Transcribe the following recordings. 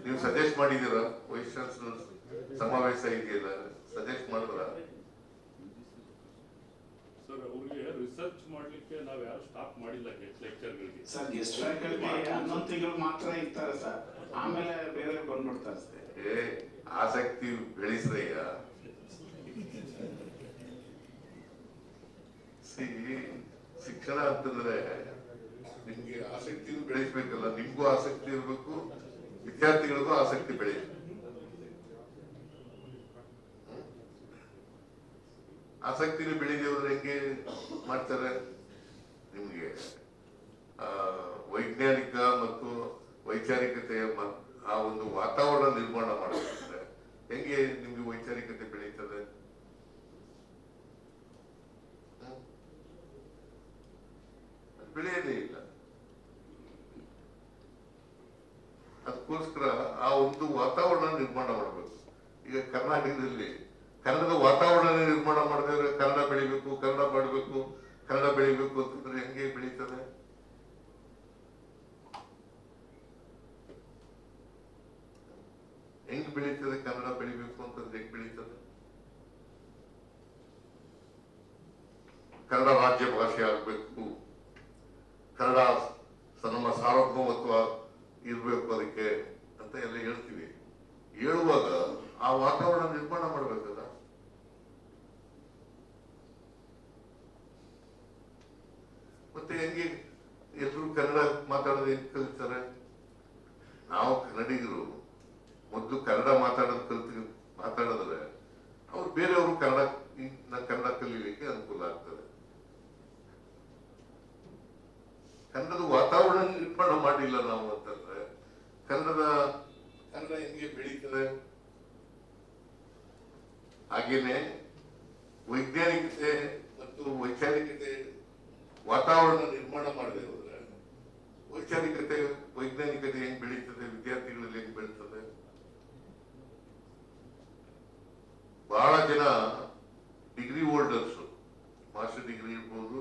ನೀವು ಸಜೆಸ್ಟ್ ಮಾಡಿದ್ದೀರಾ? Vice chancellor ಸಮಾವೇಶ ಇದೆಯಲ್ಲ, ಸಜೆಸ್ಟ್ ಮಾಡಿದ್ರ? ಸರ್ ಅವ್ರಿಗೆ ರಿಸರ್ಚ್ ಮಾಡ್ಲಿಕ್ಕೆ ನಾವು ಯಾರು ಸ್ಟಾಪ್ ಮಾಡಿಲ್ಲ ಲೆಕ್ಚರ್ಗಳಿಗೆ. ಸರ್ ಗೆಸ್ಟ್ ಫ್ಯಾಕಲ್ಟಿ 11 ತಿಂಗಳು ಮಾತ್ರ ಇರ್ತಾರೆ ಸರ್, ಆಮೇಲೆ ಬೇರೆ ಬಂದ್ಬಿಡ್ತಾರೆ ಸರ್. ಆಸಕ್ತಿ ಬೆಳೆಸ್ರಯ್ಯ. ಶಿಕ್ಷಣ ಅಂತಂದ್ರೆ ನಿಮ್ಗೆ ಆಸಕ್ತಿನೂ ಬೆಳೆಸ್ಬೇಕಲ್ಲ, ನಿಮ್ಗೂ ಆಸಕ್ತಿ ಇರ್ಬೇಕು, ವಿದ್ಯಾರ್ಥಿಗಳಿಗೂ ಆಸಕ್ತಿ ಬೆಳೆಯಬೇಕು. ಆಸಕ್ತಿನ ಬೆಳೆದಿರೋದ್ರೆ ಹೆಂಗೆ ಮಾಡ್ತಾರೆ? ನಿಮ್ಗೆ ವೈಜ್ಞಾನಿಕ ಮತ್ತು ವೈಚಾರಿಕತೆಯ ಆ ಒಂದು ವಾತಾವರಣ ನಿರ್ಮಾಣ ಮಾಡಬೇಕಂದ್ರೆ ಹೆಂಗೆ ನಿಮ್ಗೆ ವೈಚಾರಿಕತೆ ಬೆಳೀತದೆ? ಬೆಳೆಯದೇ ಇಲ್ಲ. ಅದಕ್ಕೋಸ್ಕರ ಆ ಒಂದು ವಾತಾವರಣ ನಿರ್ಮಾಣ ಮಾಡಬೇಕು. ಈಗ ಕರ್ನಾಟಕದಲ್ಲಿ ಕನ್ನಡದ ವಾತಾವರಣ ನಿರ್ಮಾಣ ಮಾಡಿದ್ರೆ ಕನ್ನಡ ಬೆಳಿಬೇಕು, ಕನ್ನಡ ಮಾಡಬೇಕು, ಕನ್ನಡ ಬೆಳಿಬೇಕು ಅಂತಂದ್ರೆ ಹೆಂಗೆ ಬೆಳೀತದೆ? ಹೆಂಗ್ ಬೆಳೀತದೆ? ಕನ್ನಡ ಬೆಳಿಬೇಕು ಅಂತಂದ್ರೆ ಹೆಂಗ್ ಬೆಳೀತದೆ? ಕನ್ನಡ ರಾಜ್ಯ ಭಾಷೆ ಆಗ್ಬೇಕು, ಕನ್ನಡ ನಮ್ಮ ಸಾರ್ವಭೌಮತ್ವ ಇರ್ಬೇಕು ಅದಕ್ಕೆ ಅಂತ ಎಲ್ಲ ಹೇಳ್ತೀವಿ. ಹೇಳುವಾಗ ಆ ವಾತಾವರಣ ನಿರ್ಮಾಣ ಮಾಡ್ಬೇಕಲ್ಲ. ಮತ್ತೆ ಹೆಂಗೆ ಎಲ್ಲರೂ ಕನ್ನಡ ಮಾತಾಡೋದು ಹೆಂಗ್ ಕಲಿತಾರೆ? ನಾವು ಕನ್ನಡಿಗರು ಮೊದಲು ಕನ್ನಡ ಮಾತಾಡಿದ್ರೆ ಅವ್ರು ಬೇರೆಯವರು ಕನ್ನಡ ಕಲೀಲಿಕ್ಕೆ ಅನುಕೂಲ ಆಗ್ತದೆ. ಕನ್ನಡದ ವಾತಾವರಣ ನಿರ್ಮಾಣ ಮಾಡಿಲ್ಲ ನಾವು ಅಂತಂದ್ರೆ ಕನ್ನಡ ಹೆಂಗೆ ಬೆಳೀತದೆ? ಹಾಗೇನೆ ವೈಜ್ಞಾನಿಕತೆ ಮತ್ತು ವೈಚಾರಿಕತೆ ವಾತಾವರಣ ನಿರ್ಮಾಣ ಮಾಡದೆ ಹೋದ್ರೆ ವೈಜ್ಞಾನಿಕತೆ ಹೆಂಗ್ ಬೆಳೀತದೆ? ವಿದ್ಯಾರ್ಥಿಗಳಲ್ಲಿ ಹೆಂಗ್ ಬೆಳೀತದೆ? ಬಹಳ ಜನ ಡಿಗ್ರಿ ಹೋಲ್ಡರ್ಸ್, ಮಾಸ್ಟರ್ ಡಿಗ್ರಿ ಇರ್ಬೋದು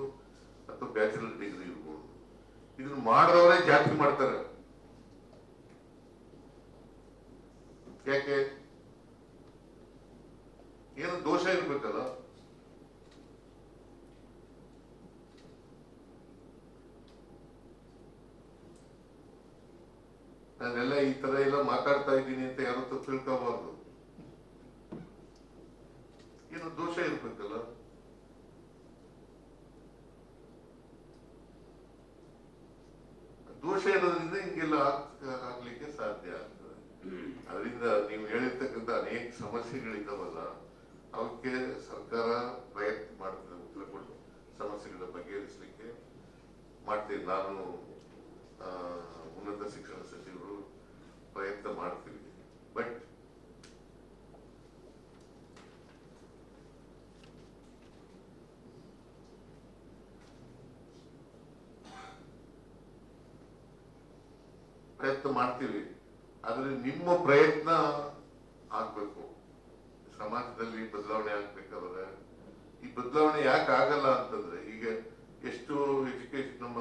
ಅಥವಾ ಬ್ಯಾಚುಲರ್ ಡಿಗ್ರಿ ಇರ್ಬೋದು, ಇದನ್ನ ಮಾಡಿದವರೇ ಜಾಸ್ತಿ ಮಾಡ್ತಾರೆ. ಯಾಕೆ? ಏನು ದೋಷ ಇರ್ಬೇಕಲ್ಲ? ನಾನೆಲ್ಲ ಈ ತರ ಎಲ್ಲ ಮಾತಾಡ್ತಾ ಇದ್ದೀನಿ ಅಂತ ಯಾರು ತಪ್ಪು ತಿಳ್ಕೋಬಾರ್ದು. ಏನು ದೋಷ ಇರ್ಬೇಕಲ್ಲ? ದೋಷ ಇರೋದ್ರಿಂದ ಹಿಂಗೆಲ್ಲ ಆಗ್ಲಿಕ್ಕೆ ಸಾಧ್ಯ ಆಗ್ತದೆ. ಅದರಿಂದ ನೀವು ಹೇಳಿರ್ತಕ್ಕಂಥ ಅನೇಕ ಸಮಸ್ಯೆಗಳಿದ್ದಾವಲ್ಲ, ಅವಕ್ಕೆ ಸರ್ಕಾರ ಪ್ರಯತ್ನ ಮಾಡ್ತದೆ, ಉತ್ತರ ಕೊಟ್ಟು ಸಮಸ್ಯೆಗಳ ಬಗೆಹರಿಸಲಿಕ್ಕೆ ಮಾಡ್ತೀವಿ. ನಾನು ಉನ್ನತ ಶಿಕ್ಷಣ ಸಚಿವರು ಪ್ರಯತ್ನ ಮಾಡ್ತೀವಿ. ಬಟ್ ಪ್ರಯತ್ನ ಮಾಡ್ತೀವಿ. ಆದ್ರೆ ನಿಮ್ಮ ಪ್ರಯತ್ನ ಆಗ್ಬೇಕು. ಸಮಾಜದಲ್ಲಿ ಬದಲಾವಣೆ ಆಗ್ಬೇಕಾದ್ರೆ ಈ ಬದಲಾವಣೆ ಯಾಕೆ ಆಗಲ್ಲ ಅಂತಂದ್ರೆ, ಈಗ ಎಷ್ಟು ಎಜುಕೇಶನ್ ನಮ್ಮ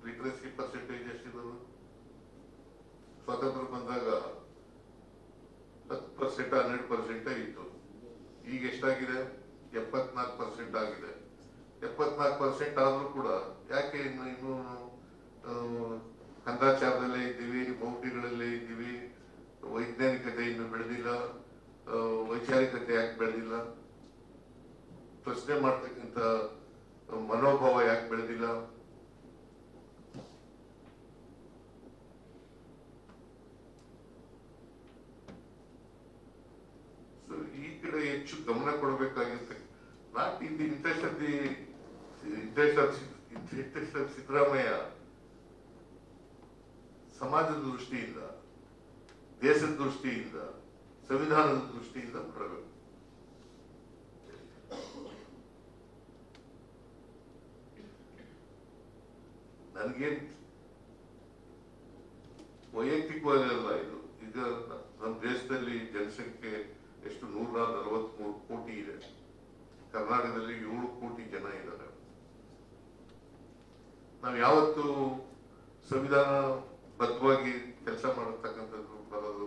ಲಿಟ್ರಸಿ ಪರ್ಸೆಂಟೇಜ್ ಎಷ್ಟಿದ್ರು? ಸ್ವಾತಂತ್ರ್ಯ ಬಂದಾಗ 10% 12% ಇತ್ತು. ಈಗ ಎಷ್ಟಾಗಿದೆ? 74% ಆಗಿದೆ. 74% ಆದ್ರೂ ಕೂಡ ಯಾಕೆ ಇನ್ನೂ ಕಂದಾಚಾರದಲ್ಲೇ ಇದ್ದೀವಿ, ಮೌಢ್ಯಗಳಲ್ಲೇ ಇದ್ದೀವಿ, ವೈಜ್ಞಾನಿಕತೆ ಇನ್ನು ಬೆಳೆದಿಲ್ಲ, ವೈಚಾರಿಕತೆ ಯಾಕೆ ಬೆಳೆದಿಲ್ಲ, ಪ್ರಶ್ನೆ ಮಾಡ್ತಕ್ಕಂಥ ಮನೋಭಾವ ಯಾಕೆ ಬೆಳೆದಿಲ್ಲ? ಈ ಕಡೆ ಹೆಚ್ಚು ಗಮನ ಕೊಡಬೇಕಾಗಿರುತ್ತೆ. Not in the interest of Siddaramaiah. ಸಮಾಜದ ದೃಷ್ಟಿಯಿಂದ, ದೇಶದ ದೃಷ್ಟಿಯಿಂದ, ಸಂವಿಧಾನದ ದೃಷ್ಟಿಯಿಂದ ಬರಬೇಕು. ನನಗೇನ್ ವೈಯಕ್ತಿಕವಾಗಲ್ಲ ಇದು. ಈಗ ನಮ್ಮ ದೇಶದಲ್ಲಿ ಜನಸಂಖ್ಯೆ ಎಷ್ಟು 143 ಕೋಟಿ ಇದೆ. ಕರ್ನಾಟಕದಲ್ಲಿ 7 ಕೋಟಿ ಜನ ಇದ್ದಾರೆ. ನಾವು ಯಾವತ್ತು ಸಂವಿಧಾನ ಬದ್ಧವಾಗಿ ಕೆಲಸ ಮಾಡತಕ್ಕಂಥದ್ದು ಬರೋದು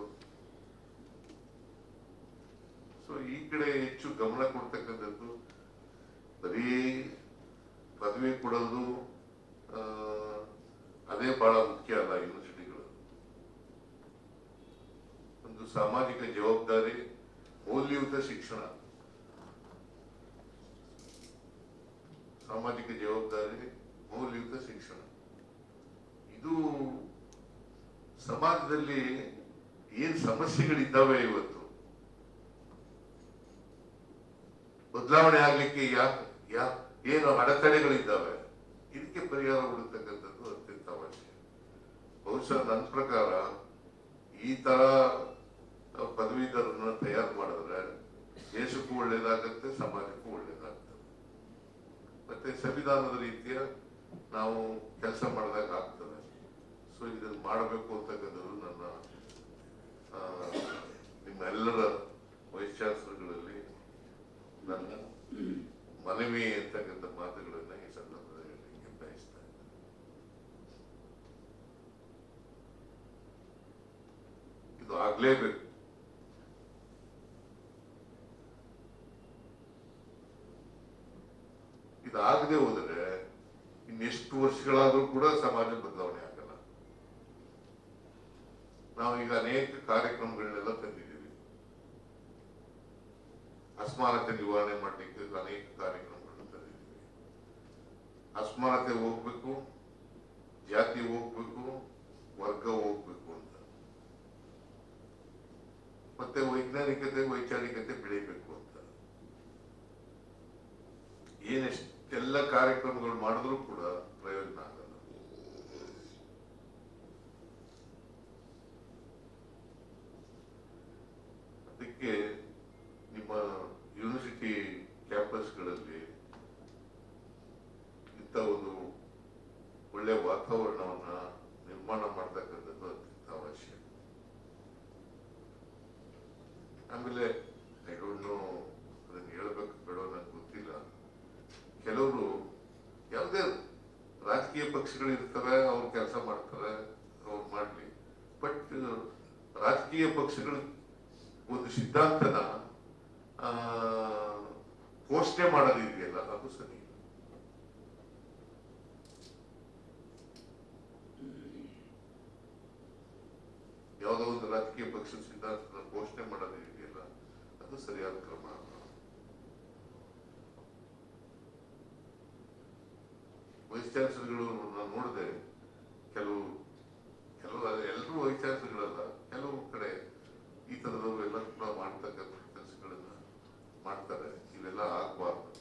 ಈ ಕಡೆ ಹೆಚ್ಚು ಗಮನ ಕೊಡ್ತಕ್ಕಂಥದ್ದು ಬರೀ ಪದವಿ ಕೊಡೋದು ಅದೇ ಬಹಳ ಮುಖ್ಯ ಅಲ್ಲ. ಯೂನಿವರ್ಸಿಟಿಗಳು ಒಂದು ಸಾಮಾಜಿಕ ಜವಾಬ್ದಾರಿ, ಮೌಲ್ಯಯುತ ಶಿಕ್ಷಣ, ಸಾಮಾಜಿಕ ಜವಾಬ್ದಾರಿ, ಮೌಲ್ಯಯುತ ಶಿಕ್ಷಣ, ಇದು ಸಮಾಜದಲ್ಲಿ ಏನ್ ಸಮಸ್ಯೆಗಳಿದ್ದಾವೆ ಇವತ್ತು ಬದಲಾವಣೆ ಆಗ್ಲಿಕ್ಕೆ ಏನು ಅಡೆತಡೆಗಳಿದ್ದಾವೆ, ಇದಕ್ಕೆ ಪರಿಹಾರ ಹುಡುಕ್ತಕ್ಕಂಥದ್ದು ಅತ್ಯಂತ ಅವಶ್ಯ. ಬಹುಶಃ ನನ್ನ ಪ್ರಕಾರ ಈ ತರ ಪದವೀಧರನ್ನ ತಯಾರು ಮಾಡಿದ್ರೆ ದೇಶಕ್ಕೂ ಒಳ್ಳೇದಾಗತ್ತೆ, ಸಮಾಜಕ್ಕೂ ಒಳ್ಳೇದಾಗ್ತದೆ. ಮತ್ತೆ ಸಂವಿಧಾನದ ರೀತಿಯ ನಾವು ಕೆಲಸ ಮಾಡಿದಾಗ ಆಗ್ತದೆ. ಸೊ ಇದನ್ನು ಮಾಡಬೇಕು ಅಂತಕ್ಕಂಥದ್ದು ನನ್ನ ನಿಮ್ಮೆಲ್ಲರ ವೈಸ್ ಚಾನ್ಸಲರ್ಗಳಲ್ಲಿ ನನ್ನ ಮನವಿ ಅಂತಕ್ಕಂಥ ಮಾತುಗಳನ್ನ ಈ ಸಂದರ್ಭದಲ್ಲಿ ಹೇಳಲಿಕ್ಕೆ ಬಯಸ್ತಾ ಇದ್ದೇನೆ. ಇದು ಆಗ್ಲೇಬೇಕು. ಇದಾಗದೆ ಹೋದರೆ ಇನ್ನೆಷ್ಟು ವರ್ಷಗಳಾದ್ರೂ ಕೂಡ ಸಮಾಜ ಬದಲಾವಣೆ ಆಗಲ್ಲ. ನಾವೀಗ ಅನೇಕ ಕಾರ್ಯಕ್ರಮಗಳನ್ನೆಲ್ಲ ತಂದಿದ್ದೀವಿ. ಅಸಮಾನತೆ ನಿವಾರಣೆ ಮಾಡಲಿಕ್ಕೆ ಅನೇಕ ಕಾರ್ಯಕ್ರಮಗಳನ್ನು ತಂದಿದ್ದೀವಿ. ಅಸಮಾನತೆ ಹೋಗ್ಬೇಕು, ಜಾತಿ ಹೋಗ್ಬೇಕು, ವರ್ಗ ಹೋಗ್ಬೇಕು ಅಂತ. ಮತ್ತೆ ವೈಜ್ಞಾನಿಕತೆ, ವೈಚಾರಿಕತೆ ಬೆಳಿಬೇಕು ಅಂತ. ಏನೆಷ್ಟೆಲ್ಲ ಕಾರ್ಯಕ್ರಮಗಳು ಮಾಡಿದ್ರು ಕೂಡ ಪ್ರಯೋಜನ ಆಗಲ್ಲ. ಅದಕ್ಕೆ ನಿಮ್ಮ ಯೂನಿವರ್ಸಿಟಿ ಕ್ಯಾಂಪಸ್ಗಳಲ್ಲಿ ಇಂಥ ಒಂದು ಒಳ್ಳೆ ವಾತಾವರಣವನ್ನ ನಿರ್ಮಾಣ ಮಾಡ್ತಕ್ಕಂಥದ್ದು ಅತ್ಯಂತ ಅವಶ್ಯ. ಆಮೇಲೆ ಐ ಡೋಂಟ್ ನೋ ಅದನ್ನು ಹೇಳ್ಬೇಕು ಬೇಡ ನಂಗೆ ಗೊತ್ತಿಲ್ಲ. ಕೆಲವರು ಯಾವುದೇ ರಾಜಕೀಯ ಪಕ್ಷಗಳು ಇರ್ತವೆ, ಅವ್ರು ಕೆಲಸ ಮಾಡ್ತಾರೆ, ಅವ್ರು ಮಾಡ್ಲಿ. ಬಟ್ ರಾಜಕೀಯ ಪಕ್ಷಗಳು ಒಂದು ಸಿದ್ಧಾಂತನ ಘೋಷಣೆ ಮಾಡೋದಿದೆಯಲ್ಲ, ಅದು ಸರಿ. ಯಾವುದೋ ಒಂದು ರಾಜಕೀಯ ಪಕ್ಷದ ಸಿದ್ಧಾಂತನ ಘೋಷಣೆ ಮಾಡೋದಿದೆಯಲ್ಲ, ಅದು ಸರಿಯಾದ ಕ್ರಮ ಅಲ್ಲ. ವೈಸ್ ಚಾನ್ಸಲರ್ಗಳು ನಾನು ನೋಡಿದೆ, ಕೆಲವು ಎಲ್ಲರೂ ವೈಸ್ ಚಾನ್ಸಲರ್ಗಳಲ್ಲ, ಕೆಲವು ಕಡೆ ಈ ತರದವರು ಎಲ್ಲ ಕೂಡ ಮಾಡ್ತಕ್ಕಂಥ ಕೆಲಸಗಳನ್ನ ಮಾಡ್ತಾರೆ. ಇವೆಲ್ಲ ಆಗ್ಬಾರ್ದು.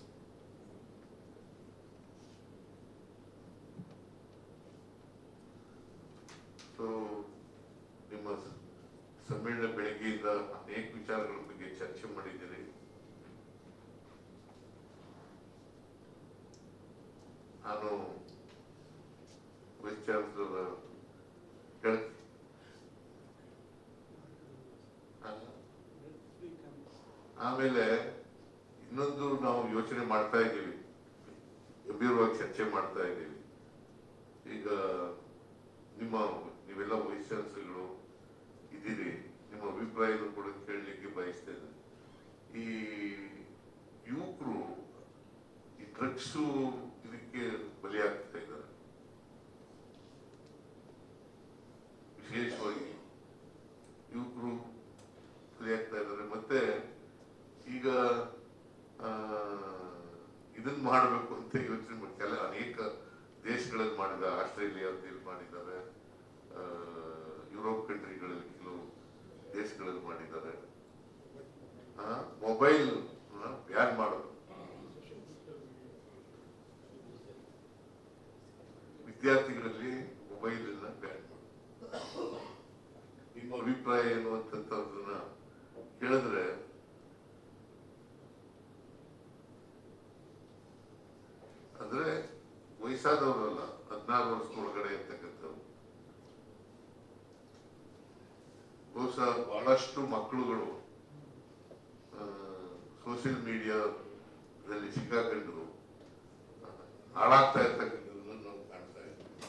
ಸೊ ನಿಮ್ಮ ಸಮ್ಮೇಳನ ಬೆಳಗ್ಗೆಯಿಂದ ಅನೇಕ ವಿಚಾರಗಳ ಬಗ್ಗೆ ಚರ್ಚೆ ಮಾಡಿದ್ದೀರಿ. ನಾನು ವೈಸ್ ಚಾನ್ಸಲರ್ ಆಮೇಲೆ ಇನ್ನೊಂದು ನಾವು ಯೋಚನೆ ಮಾಡ್ತಾ ಇದ್ದೀವಿ, ಗಂಭೀರವಾಗಿ ಚರ್ಚೆ ಮಾಡ್ತಾ ಇದ್ದೀವಿ. ಈಗ ನೀವೆಲ್ಲ ವೈಸ್ ಚಾನ್ಸಲರ್ಗಳು ಇದ್ದೀರಿ, ನಿಮ್ಮ ಅಭಿಪ್ರಾಯವನ್ನು ಕೂಡ ಕೇಳಲಿಕ್ಕೆ ಬಯಸ್ತೇನೆ. ಈ ಯುವಕರು ಈ ಡ್ರಗ್ಸು ಇದಕ್ಕೆ ಬಲಿಯಾಗ್ತಾ ಇದ್ದಾರೆ. ವಿಶೇಷವಾಗಿ ಯುವಕರು ಬಲಿಯಾಗ್ತಾ ಇದ್ದಾರೆ. ಮತ್ತೆ ಈಗ ಇದನ್ನ ಮಾಡಬೇಕು ಅಂತ ಯೋಚನೆ ಮಾಡಿ ಅನೇಕ ದೇಶಗಳಲ್ಲಿ ಮಾಡಿದ್ದಾರೆ. ಆಸ್ಟ್ರೇಲಿಯಾದಲ್ಲಿ ಮಾಡಿದ್ದಾರೆ, ಯುರೋಪ್ ಕಂಟ್ರಿಗಳಲ್ಲಿ ಕೆಲವು ದೇಶಗಳಲ್ಲಿ ಮಾಡಿದ್ದಾರೆ. ಮೊಬೈಲ್ ಬ್ಯಾನ್ ಮಾಡೋದು, ವಿದ್ಯಾರ್ಥಿಗಳಲ್ಲಿ ಮೊಬೈಲ್ ಅನ್ನ ಬ್ಯಾನ್ ಮಾಡೋದು. ನಿಮ್ಮ ಅಭಿಪ್ರಾಯ ಏನು ಅಂತದನ್ನ ಕೇಳಿದ್ರೆ, ಅಂದ್ರೆ ವಯಸ್ಸಾದವರಲ್ಲ, 16 ವರ್ಷದೊಳಗಡೆ ಇರ್ತಕ್ಕಂಥವ್ರು. ಬಹುಶಃ ಬಹಳಷ್ಟು ಮಕ್ಕಳುಗಳು ಸೋಷಿಯಲ್ ಮೀಡಿಯಾದಲ್ಲಿ ಸಿಕ್ಕಾಕೊಂಡು ಹಾಳಾಗ್ತಾ ಇರ್ತಕ್ಕಂಥದ್ದನ್ನು ನಾವು ಕಾಣ್ತಾ ಇದ್ದೀವಿ.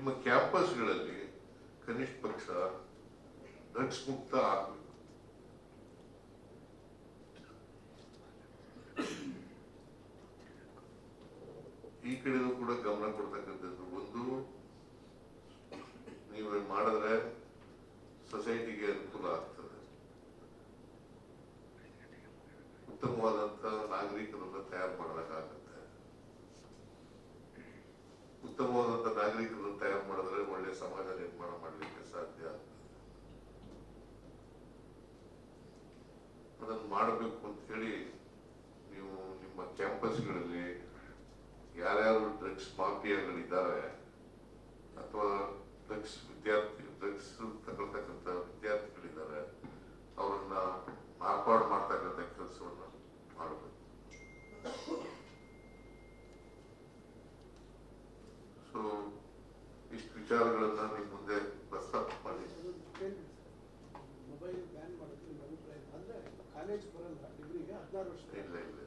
ನಿಮ್ಮ ಕ್ಯಾಂಪಸ್ಗಳಲ್ಲಿ ಕನಿಷ್ಠ ಪಕ್ಷ ಡ್ರಗ್ಸ್ ಮುಕ್ತ ಆಗಬೇಕು. ಈ ಕಡೆನೂ ಕೂಡ ಗಮನ ಕೊಡ್ತಕ್ಕಂಥದ್ದು. ಒಂದು, ನೀವು ಮಾಡಿದ್ರೆ ಸೊಸೈಟಿಗೆ ಅನುಕೂಲ ಆಗ್ತದೆ, ಉತ್ತಮವಾದಂತ ನಾಗರಿಕರನ್ನ ತಯಾರು ಮಾಡಬೇಕಾಗತ್ತೆ. ಉತ್ತಮವಾದಂತ ನಾಗರಿಕರನ್ನು ತಯಾರು ಮಾಡಿದ್ರೆ ಒಳ್ಳೆ ಸಮಾಜ ನಿರ್ಮಾಣ ಮಾಡಲಿಕ್ಕೆ ಸಾಧ್ಯ ಆಗ್ತದೆ. ಅದನ್ನು ಮಾಡಬೇಕು ಅಂತ ಹೇಳಿ ನೀವು ನಿಮ್ಮ ಕ್ಯಾಂಪಸ್ಗಳಲ್ಲಿ ಯಾರ್ಯಾರು ಡ್ರಗ್ಸ್ ಮಾಫಿಯಾಗಳಿದ್ದಾರೆ ಅಥವಾ ಡ್ರಗ್ಸ್ ತಗೊಳ್ತಕ್ಕಂಥ ವಿದ್ಯಾರ್ಥಿಗಳಿದ್ದಾರೆ ಅವರನ್ನ ಮಾರ್ಪಾಡು ಮಾಡ್ತಕ್ಕಂಥ ಕೆಲಸವನ್ನು ಮಾಡಬೇಕು. ಸೊ ಇಷ್ಟು ವಿಚಾರಗಳನ್ನ ನಿಮ್ಮ ಮುಂದೆ ಪ್ರಸ್ತಾಪ ಮಾಡಿ. ಮೊಬೈಲ್ ಬ್ಯಾನ್ ಮಾಡೋದು ನಿಮ್ಮ ಅಭಿಪ್ರಾಯ ಅಂದ್ರೆ ಕಾಲೇಜ್ ಬರಲ್ಲ ಡಿಗ್ರಿಗೆ 16 ವರ್ಷ ಇಲ್ಲ ಇಲ್ಲ,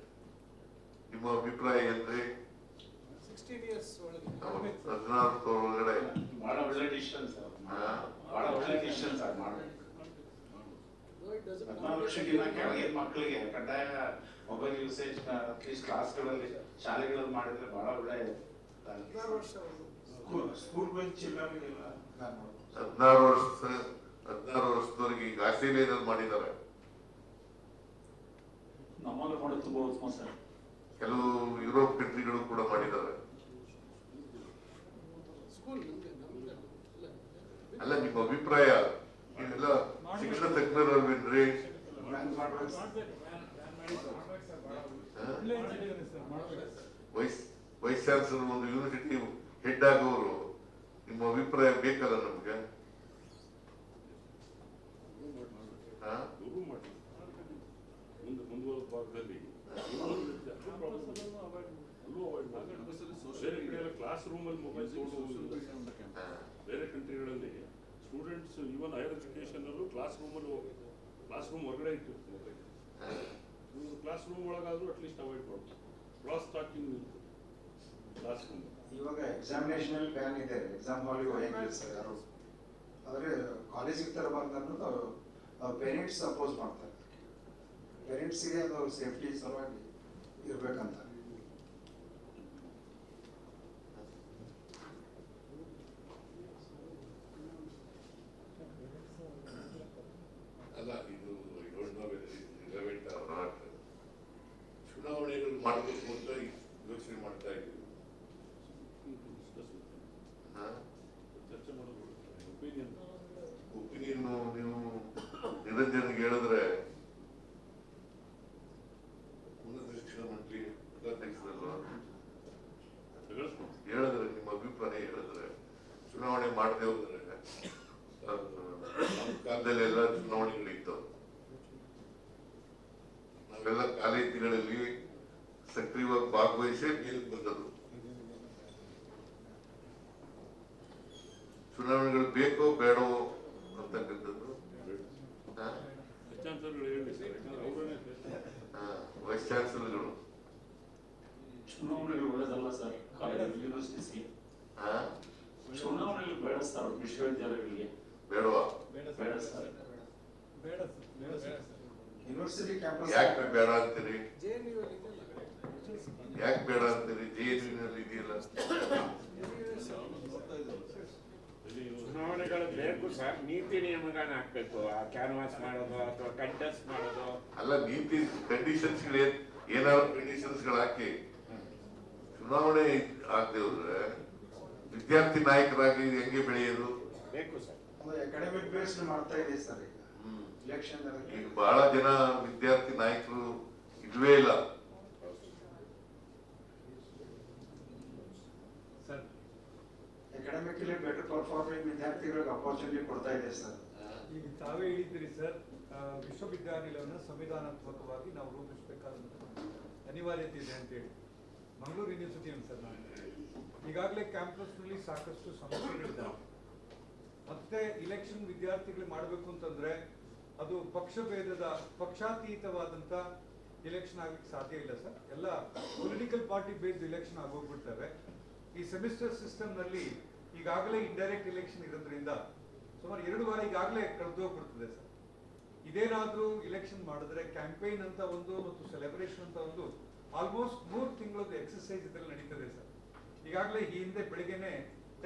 ನಿಮ್ಮ ಅಭಿಪ್ರಾಯ ಅಂದ್ರೆ 16 ಇಯರ್ಸ್ ಒಳಗೆ 16 ಒಳಗಡೆ ಬಹಳ ಒಳ್ಳೆ ಡಿಸಿಷನ್ ಸರ್, ಬಹಳ ಒಳ್ಳೆ ಡಿಸಿಷನ್ ಸರ್ ಮಾಡಬೇಕು. 14 ವರ್ಷಕ್ಕಿಂತ ಕೆಳಗೆ ಮಕ್ಕಳಿಗೆ ಕಡ್ಡಾಯ ಮೊಬೈಲ್ ಯೂಸೇಜ್ ಅಟ್ಲೀಸ್ಟ್ ಕ್ಲಾಸ್ಗಳಲ್ಲಿ ಶಾಲೆಗಳಲ್ಲಿ ಮಾಡಿದ್ರೆ ಬಹಳ ಒಳ್ಳೆ. 16 ವರ್ಷ ಸ್ಕೂಲ್ ಚಿಲ್ಲರಿಗೆಲ್ಲ 16 ವರ್ಷದವರೆಗೆ ಈಗ ಆಸ್ಟ್ರೇಲಿಯಾದಲ್ಲಿ ಮಾಡಿದ್ದಾರೆ, ನಮ್ಮಲ್ಲಿ ಮಾಡೋದು ತುಂಬಾ ಉತ್ತಮ ಸರ್. ಕೆಲವು ಯುರೋಪ್ ಕಂಟ್ರಿಗಳು ಕೂಡ ಮಾಡಿದ್ದಾರೆ. ಸ್ಕೂಲ್ ಅಲ್ಲ, ನಿಮ್ಮ ಅಭಿಪ್ರಾಯ ಇದೆಲ್ಲ ಶಿಕ್ಷಣ ತಜ್ಞರಲ್ವೇನ್ರಿ? ವೈಸ್ ಚಾನ್ಸಲರ್ ಒಂದು ಯೂನಿವರ್ಸಿಟಿ ಹೆಡ್ ಆಗೋರು, ನಿಮ್ಮ ಅಭಿಪ್ರಾಯ ಬೇಕಲ್ಲ ನಮ್ಗೆ? ಮುಂದುವರೆದ ಭಾಗದಲ್ಲಿ ಬೇರೆ ಕಡೆ ಎಲ್ಲ ಕ್ಲಾಸ್ ರೂಮ್ ಅಲ್ಲಿ ಮೊಬೈಲ್ ತಗೊಂಡು ಬೇರೆ ಕಂಟ್ರಿಗಳಲ್ಲಿ ಸ್ಟೂಡೆಂಟ್ಸ್ ಈವನ್ ಹೈಯರ್ ಎಜುಕೇಶನ್ ಅಲ್ಲೂ ಕ್ಲಾಸ್ ರೂಮ್ ಹೊರಗಡೆ ಇಟ್ಟಿರ್ತಾರೆ. ಕ್ಲಾಸ್ ರೂಮ್ ಒಳಗಾದ್ರೂ ಅಟ್ಲೀಸ್ಟ್ ಅವಾಯ್ಡ್ ಮಾಡ್ಬೋದು. Class talking class room. ಇವಾಗ ಎಕ್ಸಾಮಿನೇಷನ್ ಅಲ್ಲಿ ಬ್ಯಾನ್ ಇದೆ, ಎಕ್ಸಾಮ್ ಹಾಲಿಗೆ ಹೋಗಿಲ್ಲ ಸರ್ ಯಾರು. ಆದ್ರೆ ಕಾಲೇಜಿಗೆ ತರಬಾರ್ದು ಅನ್ನೋದು ಪೇರೆಂಟ್ಸ್ ಅಪೋಸ್ ಮಾಡ್ತಾರೆ. ಪೇರೆಂಟ್ಸ್ಗೆ ಅದು ಸೇಫ್ಟಿ ಸಲುವಾಗಿ ಇರ್ಬೇಕಂತ. ಅಲ್ಲ, ಇದು ಚುನಾವಣೆಗಳು ಮಾಡಬೇಕು ಅಂತ ಯೋಚನೆ ಮಾಡ್ತಾ ಇದ್ದೀವಿ. ಚರ್ಚೆ ಮಾಡೋದು ಒಪಿನಿಯನ್ ನೀವು ನಿರಂಜನ್ಗೆ ಹೇಳಿದ್ರೆ ಉನ್ನತ ಶಿಕ್ಷಣ ಮಂಡಳಿ ಉಪಾಧ್ಯಕ್ಷರಲ್ವಾ ಹೇಳಿದ್ರೆ, ನಿಮ್ಮ ಅಭಿಪ್ರಾಯ ಹೇಳಿದ್ರೆ, ಚುನಾವಣೆ ಮಾಡದೆ ಹೋದ್ರೆ ನಮ್ಮ ಕಾಲದಲ್ಲಿ ಎಲ್ಲ ಚುನಾವಣೆಗಳಿದ್ದವು. ನಾವೆಲ್ಲ ಕಾಲೇಜುಗಳಲ್ಲಿ ಸಕ್ರಿಯವಾಗಿ ಭಾಗವಹಿಸಿ ಮೇಲಕ್ಕೆ ಬಂದದ್ದು. ಚುನಾವಣೆಗಳು ಬೇಕೋ ಬೇಡೋ ಅಂತಕ್ಕಂಥದ್ದು ವೈಸ್ ಚಾನ್ಸಲರ್ಗಳು ಚುನಾವಣೆಗಳು ಒಳ್ಳೆದಲ್ಲ ಸರ್. ಕಾಲೇಜ್ ಯೂನಿವರ್ಸಿಟಿ ಚುನಾವಣೆಗಳು ಬೇಡ ಸರ್, ವಿಶ್ವವಿದ್ಯಾಲಯಗಳಿಗೆ ಬೇಡವಾ? ಬೇಡ ಸರ್. ಯೂನಿವರ್ಸಿಟಿ ಕ್ಯಾಂಪಸ್ ಯಾಕೆ ಬೇಡ ಅಂತೀರಿ? JNU ಅಲ್ಲಿ ಯಾಕೆ ಬೇಡ ಅಂತೀರಿ? JNU ಇದೆಯಲ್ಲ. ಚುನಾವಣೆಗಳು ಬೇಕು ಸರ್, ನೀತಿ ನಿಯಮಗಳನ್ನ ಹಾಕ್ಬೇಕು. ಕ್ಯಾನ್ವಾಸ್ ಮಾಡೋದು ಅಥವಾ ಕಂಟೆಸ್ಟ್ ಮಾಡೋದು. ಅಲ್ಲ, ನೀತಿ ಕಂಡೀಷನ್ಸ್ ಏನಾದ್ರು ಕಂಡೀಷನ್ಸ್ ಹಾಕಿ ಚುನಾವಣೆ ಆಗದೆ ಹೋದ್ರೆ ವಿದ್ಯಾರ್ಥಿ ನಾಯಕರಾಗಿ ಹೆಂಗೆ ಬೆಳೆಯೋದು? ಬೇಕು ಸರ್. ಅಕಾಡೆಮಿಕ್ ಬೇಸ್ಡ್ ಮಾಡ್ತಾ ಇದೆ ಸರ್ ಈಗ ಎಲೆಕ್ಷನ್. ಈಗ ಬಹಳ ಜನ ವಿದ್ಯಾರ್ಥಿ ನಾಯಕರು ಇಲ್ವೇ ಇಲ್ಲ. ಅಕಾಡೆಮಿಕಲಿ ಬೆಟರ್ ಪರ್ಫಾರ್ಮಿಂಗ್ ವಿದ್ಯಾರ್ಥಿಗಳಿಗೆ ಅಪರ್ಚುನಿಟಿ ಕೊಡ್ತಾ ಇದೆ ಸರ್. ಈಗ ತಾವೇ ಹೇಳಿದ್ದೀರಿ ಸರ್, ವಿಶ್ವವಿದ್ಯಾನಿಲಯವನ್ನು ಸಂವಿಧಾನಾತ್ಮಕವಾಗಿ ನಾವು ರೂಪಿಸಬೇಕಾದಂತ ಅನಿವಾರ್ಯತೆ ಇದೆ ಅಂತೇಳಿ. ಮಂಗಳೂರು ಯೂನಿವರ್ಸಿಟಿ ಸರ್, ನಾನು ಈಗಾಗಲೇ ಕ್ಯಾಂಪಸ್ನಲ್ಲಿ ಸಾಕಷ್ಟು ಸಮಸ್ಯೆಗಳಿದ್ದಾವೆ. ಮತ್ತೆ ಇಲೆಕ್ಷನ್ ವಿದ್ಯಾರ್ಥಿಗಳು ಮಾಡಬೇಕು ಅಂತಂದ್ರೆ ಅದು ಪಕ್ಷಾತೀತವಾದಂತ ಇಲೆಕ್ಷನ್ ಆಗ್ಲಿಕ್ಕೆ ಸಾಧ್ಯ ಇಲ್ಲ ಸರ್. ಎಲ್ಲ ಪೊಲಿಟಿಕಲ್ ಪಾರ್ಟಿ ಬೇಸ್ಡ್ ಇಲೆಕ್ಷನ್ ಆಗೋಗ್ಬಿಡ್ತವೆ. ಈ ಸೆಮಿಸ್ಟರ್ ಸಿಸ್ಟಮ್ ನಲ್ಲಿ ಈಗಾಗಲೇ ಇಂಡೈರೆಕ್ಟ್ ಎಲೆಕ್ಷನ್ ಇರೋದ್ರಿಂದ ಸುಮಾರು 2 ವಾರ ಈಗಾಗಲೇ ಕಳೆದೋಗ್ಬಿಡ್ತದೆ ಸರ್. ಇದೇನಾದ್ರೂ ಇಲೆಕ್ಷನ್ ಮಾಡಿದ್ರೆ ಕ್ಯಾಂಪೇನ್ ಅಂತ ಒಂದು ಮತ್ತು ಸೆಲೆಬ್ರೇಷನ್ ಅಂತ ಒಂದು ಆಲ್ಮೋಸ್ಟ್ 3 ತಿಂಗಳದ್ದು ಎಕ್ಸರ್ಸೈಸ್ ಇದ್ರಲ್ಲಿ ನಡೀತದೆ ಸರ್. ಈಗಾಗಲೇ ಈ ಹಿಂದೆ ಬೆಳಿಗ್ಗೆನೆ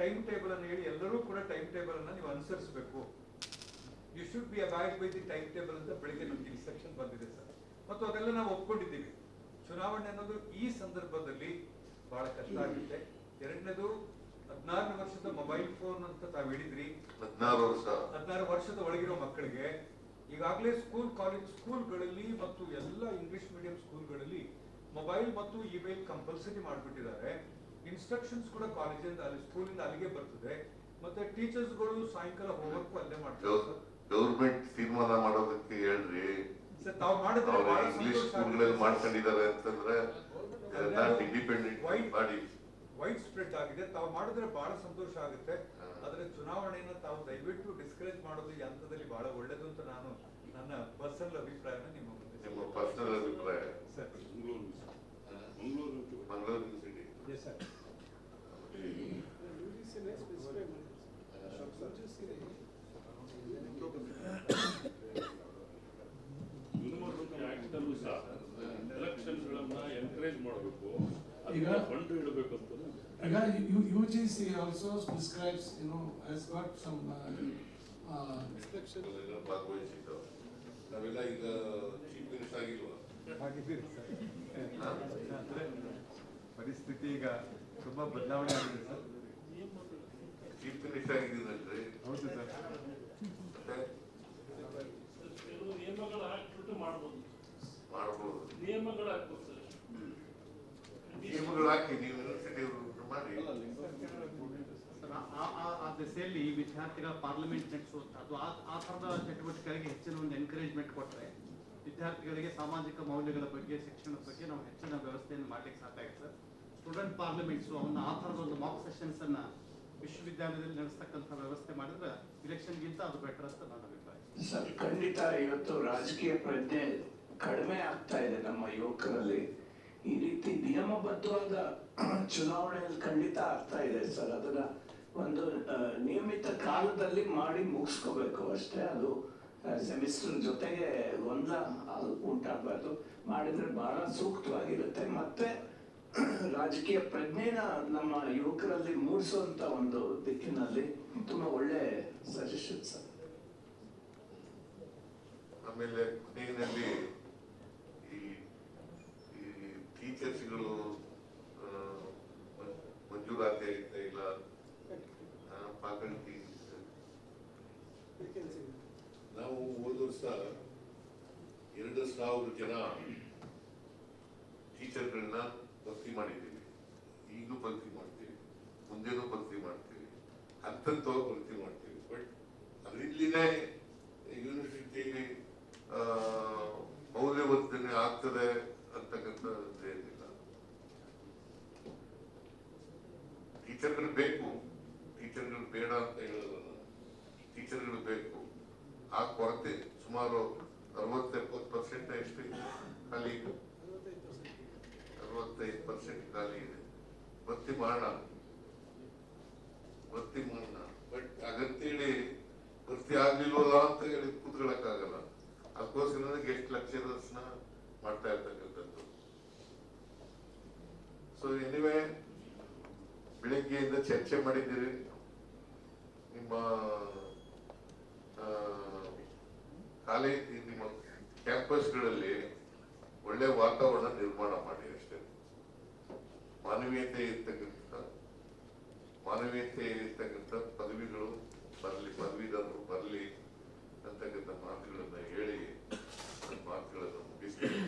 ಟೈಮ್ ಟೇಬಲ್ ಅನ್ನು ಹೇಳಿ ಎಲ್ಲರೂ ಕೂಡ ಟೈಮ್ ಟೇಬಲ್ ಅನ್ನ ನೀವು ಅನುಸರಿಸಬೇಕು, you should be abide by the time table ಅಂತ ಬೆಳಿಗ್ಗೆ ನಮ್ಗೆ ಇನ್ಸ್ಟ್ರಕ್ಷನ್ ಬಂದಿದೆ ಸರ್. ಮತ್ತು ಅದೆಲ್ಲ ನಾವು ಒಪ್ಕೊಂಡಿದ್ದೀವಿ. ಚುನಾವಣೆ ಅನ್ನೋದು ಈ ಸಂದರ್ಭದಲ್ಲಿ ಬಹಳ ಕಷ್ಟ ಆಗುತ್ತೆ. ಎರಡನೇದು 16 ವರ್ಷದ ಮೊಬೈಲ್ ಫೋನ್ ಅಂತ ತಾವು ಹೇಳಿದ್ರಿ. 16 ವರ್ಷದ ಒಳಗಿರೋ ಮಕ್ಕಳಿಗೆ ಈಗಾಗಲೇ ಸ್ಕೂಲ್ಗಳಲ್ಲಿ ಮತ್ತು ಎಲ್ಲ ಇಂಗ್ಲಿಷ್ ಮೀಡಿಯಂ ಸ್ಕೂಲ್ಗಳಲ್ಲಿ ಮೊಬೈಲ್ ಮತ್ತು ಇಮೇಲ್ ಕಂಪಲ್ಸರಿ ಮಾಡಿಬಿಟ್ಟಿದ್ದಾರೆ. ಇನ್ಸ್ಟ್ರಕ್ಷನ್ಸ್ ಕೂಡ ಕಾಲೇಜಿಂದ ಅಲ್ಲಿ ಸ್ಕೂಲಿಂದ ಅಲ್ಲಿಗೆ ಬರ್ತದೆ. ಮತ್ತೆ ಟೀಚರ್ಸ್ಗಳು ಸಾಯಂಕಾಲ ಹೋಮ್ವರ್ಕ್ ಅಲ್ಲೇ ಮಾಡ್ತಾರೆ. ಗೌರ್ಮೆಂಟ್ ತೀರ್ಮಾನ ಮಾಡೋದಕ್ಕೆ ಹೇಳ್ರಿ ಸರ್. ತಾವು ಮಾಡಿದ್ರೆ ಬಹಳ ಇಂಗ್ಲಿಷ್ ಸ್ಕೂಲ್ಗಳಲ್ಲಿ ಮಾಡ್ಕೊಂಡಿದ್ದಾರೆ ಅಂತಂದ್ರೆ ಇಂಡಿಪೆಂಡೆಂಟ್ ಬಾಡಿ ವೈಡ್ ಸ್ಪ್ರೆಡ್ ಆಗಿದೆ. ತಾವು ಮಾಡಿದ್ರೆ ಬಹಳ ಸಂತೋಷ ಆಗುತ್ತೆ. ಆದ್ರೆ ಚುನಾವಣೆಯನ್ನ ತಾವು ದಯವಿಟ್ಟು ಡಿಸ್ಕರೇಜ್ ಮಾಡೋದು ಈ ಹಂತದಲ್ಲಿ ಬಹಳ ಒಳ್ಳೇದು ಅಂತ ನಾನು ನನ್ನ ಪರ್ಸನಲ್ ಅಭಿಪ್ರಾಯನ ನಿಮ್ಮ ಪರ್ಸನಲ್ ಅಭಿಪ್ರಾಯ sir. Mangaluru city yes sir. UGCನೇ ಸ್ಪೆಸಿಫೈ ಮಾಡಿದ್ರು ಸರ್. ಯೂನಿವರ್ಸಿಟಿ ಆಕ್ಟ್ ಅಲ್ಲೂ ಸಹ ಎಲೆಕ್ಷನ್ಗಳನ್ನ ಎನ್ಕರೇಜ್ ಮಾಡಬೇಕು, ಈಗ ಫಂಡ್ ಇಡಬೇಕು ಅಂತ. ಈಗ UGC also prescribes, has got some instruction ಭಾಗವಹಿಸಿದ್ದು ನಾವೆಲ್ಲ ಈಗ ಚೀಫ್ ಮಿನಿಸ್ಟರ್ ಆಗಿಲ್ವಾ? ಹಾಗಿದ್ದೀರಿ ಸರ್. ಅಂದ್ರೆ ಪರಿಸ್ಥಿತಿ ಈಗ ತುಂಬಾ ಬದಲಾವಣೆ ಆಗಿದೆ ಸರ್. Chief minister ಆಗಿದ್ದೀನಲ್ರಿ? ಹೌದು ಸರ್. ಕೆಲವು ನಿಯಮಗಳು ಹಾಕ್ಬಿಟ್ಟು ಮಾಡ್ಬೋದು. ನಿಯಮಗಳು ಹಾಕಿ ನೀವು ಯೂನಿವರ್ಸಿಟಿ ಮಾಡಿ. ಆ ದಿಸೆಯಲ್ಲಿ ವಿದ್ಯಾರ್ಥಿಗಳ ಪಾರ್ಲಿಮೆಂಟ್ ನಡೆಸೋದು ಅದು ಆ ಥರದ ಚಟುವಟಿಕೆಗಳಿಗೆ ಹೆಚ್ಚಿನ ಒಂದು ಎನ್ಕರೇಜ್ಮೆಂಟ್ ಕೊಟ್ಟರೆ ವಿದ್ಯಾರ್ಥಿಗಳಿಗೆ ಸಾಮಾಜಿಕ ಮೌಲ್ಯಗಳ ಬಗ್ಗೆ, ಶಿಕ್ಷಣದ ಬಗ್ಗೆ ನಾವು ಹೆಚ್ಚಿನ ವ್ಯವಸ್ಥೆಯನ್ನು ಮಾಡ್ಲಿಕ್ಕೆ ಸಾಕಾಗಿದೆ ಸರ್. ಸ್ಟೂಡೆಂಟ್ ಪಾರ್ಲಿಮೆಂಟ್ಸು ಅವನ್ನ ಆ ಥರದ ಒಂದು ಮಾಕ್ ಸೆಷನ್ಸ್ ಅನ್ನ ವಿಶ್ವವಿದ್ಯಾಲಯದಲ್ಲಿ ನಡೆಸ್ತಕ್ಕಂಥ ವ್ಯವಸ್ಥೆ ಮಾಡಿದ್ರೆ ಇಲೆಕ್ಷನ್ಗಿಂತ ಅದು ಬೆಟರ್ ಅಂತ ನನ್ನ ಅಭಿಪ್ರಾಯ ಸರ್. ಖಂಡಿತ ಇವತ್ತು ರಾಜಕೀಯ ಪ್ರಜ್ಞೆ ಕಡಿಮೆ ಆಗ್ತಾ ಇದೆ ನಮ್ಮ ಯುವಕರಲ್ಲಿ. ಈ ರೀತಿ ನಿಯಮಬದ್ಧವಾದ ಚುನಾವಣೆಯಲ್ಲಿ ಖಂಡಿತ ಆಗ್ತಾ ಇದೆ ಸರ್. ಅದನ್ನ ಒಂದು ನಿಯಮಿತ ಕಾಲದಲ್ಲಿ ಮಾಡಿ ಮುಗಿಸ್ಕೋಬೇಕು ಅಷ್ಟೇ. ಅದು ಸೆಮಿಸ್ಟರ್ ಜೊತೆಗೆ ಗೊಂದಲ ಉಂಟಾಗಬಾರ್ದು. ಮಾಡಿದ್ರೆ ಬಹಳ ಸೂಕ್ತವಾಗಿರುತ್ತೆ. ಮತ್ತೆ ರಾಜಕೀಯ ಪ್ರಜ್ಞೆನ ನಮ್ಮ ಯುವಕರಲ್ಲಿ ಮೂಡಿಸುವಂತ ಒಂದು ದಿಕ್ಕಿನಲ್ಲಿ ತುಂಬಾ ಒಳ್ಳೆ ಸಜೆಷನ್ ಸರ್. ಆಮೇಲೆ ಕೊನೆಯಲ್ಲಿ ಈ ಟೀಚರ್ಸ್ಗಳು ಮಂಜೂರಾತಿ ಆಗ್ತಾ ಇಲ್ಲ, ಫ್ಯಾಕಲ್ಟಿ. ನಾವು ಹೋದ ವರ್ಷ 2,000 ಜನ ಟೀಚರ್ಗಳನ್ನ ಭರ್ತಿ ಮಾಡಿದ್ದೀವಿ. ಈಗಲೂ ಭರ್ತಿ ಮಾಡ್ತೀವಿ, ಮುಂದೆನೂ ಭರ್ತಿ ಮಾಡ್ತೀವಿ, ಹಂತವಾಗಿ ಭರ್ತಿ ಮಾಡ್ತೀವಿ. ಬಟ್ ಅಲ್ಲಿನೇ ಯೂನಿವರ್ಸಿಟಿ ಮೌಲ್ಯವರ್ಧನೆ ಆಗ್ತದೆ ಅಂತಕ್ಕಂಥದ್ದು ಏನಿಲ್ಲ. ಟೀಚರ್ಗಳು ಬೇಕು, ಟೀಚರ್ಗಳು ಬೇಡ ಅಂತ ಹೇಳೋಲ್ಲ ನಾನು. ಟೀಚರ್ಗಳು ಬೇಕು. ಆ ಕೊರತೆ ಸುಮಾರು 60-70% ಎಷ್ಟು ಖಾಲಿ ಇದೆ, 65% ಖಾಲಿ ಇದೆ. ಭರ್ತಿ ಮಾಡೋಣ. ಬಟ್ ಹಾಗಂತೇಳಿ ಭರ್ತಿ ಆಗ್ಲಿಲ್ವಲ್ಲ ಅಂತ ಹೇಳಿ ಕೂತ್ಕೊಳ್ಳಕ್ಕಾಗಲ್ಲ. ಅದಕ್ಕೋಸ್ಕರ ಗೆಸ್ಟ್ ಲೆಕ್ಚರರ್ಸ್ನ ಮಾಡ್ತಾ ಇರ್ತಕ್ಕಂಥದ್ದು. ಸೊ ಎನಿವೆ ಬೆಳಿಗ್ಗೆಯಿಂದ ಚರ್ಚೆ ಮಾಡಿದ್ದೀರಿ. ನಿಮ್ಮ ಕಾಲೇಜ್, ನಿಮ್ಮ ಕ್ಯಾಂಪಸ್ಗಳಲ್ಲಿ ಒಳ್ಳೆ ವಾತಾವರಣ ನಿರ್ಮಾಣ ಮಾಡಿ ಅಷ್ಟೇ. ಮಾನವೀಯತೆ ಇರ್ತಕ್ಕಂಥ ಪದವಿಗಳು ಬರಲಿ, ಪದವೀಧರರು ಬರಲಿ ಅಂತಕ್ಕಂಥ ಮಾತುಗಳನ್ನ ಹೇಳಿ ಮಾತುಗಳನ್ನು ಮುಗಿಸ್ತೇನೆ.